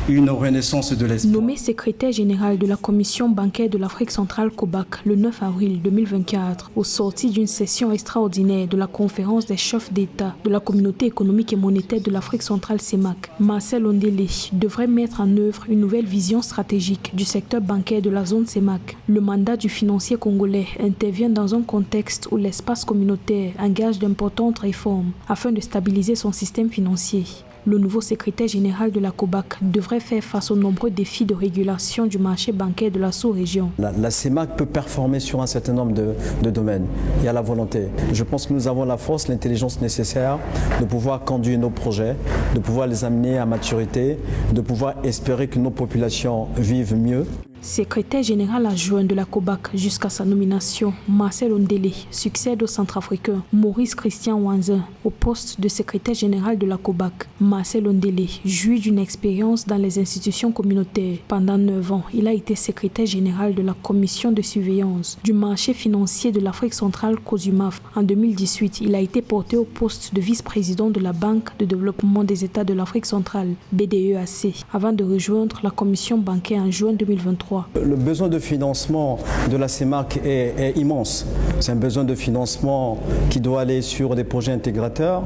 une renaissance de l'espoir. Nommé secrétaire général de la Commission bancaire de l'Afrique centrale COBAC le 9 avril 2024, au sorti d'une session extraordinaire de la conférence des chefs d'État de la Communauté économique et monétaire de l'Afrique centrale CEMAC, Marcel Ondélé devrait mettre en œuvre une nouvelle vision stratégique du secteur bancaire de la zone CEMAC. Le mandat du financier congolais intervient dans un contexte où l'espace communautaire engage d'importantes réformes afin de stabiliser son système financier. Le nouveau secrétaire général de la COBAC devrait faire face aux nombreux défis de régulation du marché bancaire de la sous-région. La CEMAC peut performer sur un certain nombre de domaines. Il y a la volonté. Je pense que nous avons la force, l'intelligence nécessaire de pouvoir conduire nos projets, de pouvoir les amener à maturité, de pouvoir espérer que nos populations vivent mieux. Secrétaire général adjoint de la COBAC jusqu'à sa nomination, Marcel Ondélé succède au Centrafricain Maurice Christian Wanzin au poste de secrétaire général de la COBAC. Marcel Ondélé jouit d'une expérience dans les institutions communautaires. Pendant 9 ans, il a été secrétaire général de la commission de surveillance du marché financier de l'Afrique centrale COSUMAF. En 2018, il a été porté au poste de vice-président de la Banque de développement des États de l'Afrique centrale, BDEAC, avant de rejoindre la commission bancaire en juin 2023. Le besoin de financement de la CEMAC est immense. C'est un besoin de financement qui doit aller sur des projets intégrateurs,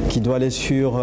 qui doit aller sur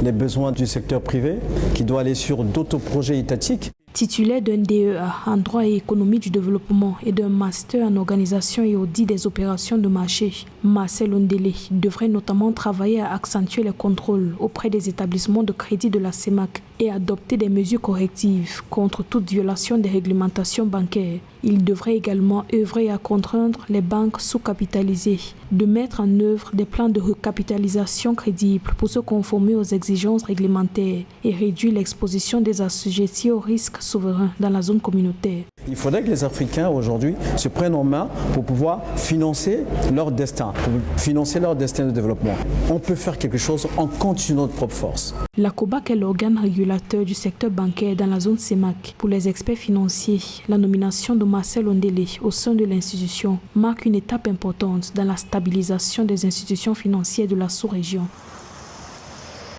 les besoins du secteur privé, qui doit aller sur d'autres projets étatiques. Titulaire d'un DEA en droit et économie du développement et d'un master en organisation et audit des opérations de marché, Marcel Ondélé devrait notamment travailler à accentuer les contrôles auprès des établissements de crédit de la CEMAC et adopter des mesures correctives contre toute violation des réglementations bancaires. Il devrait également œuvrer à contraindre les banques sous-capitalisées de mettre en œuvre des plans de recapitalisation crédibles pour se conformer aux exigences réglementaires et réduire l'exposition des assujettis aux risques souverains dans la zone communautaire. Il faudrait que les Africains aujourd'hui se prennent en main pour pouvoir financer leur destin, de développement. On peut faire quelque chose en continuant notre propre force. La COBAC est l'organe régulateur du secteur bancaire dans la zone CEMAC. Pour les experts financiers, la nomination de Marcel Ondélé au sein de l'institution marque une étape importante dans la stabilisation des institutions financières de la sous-région.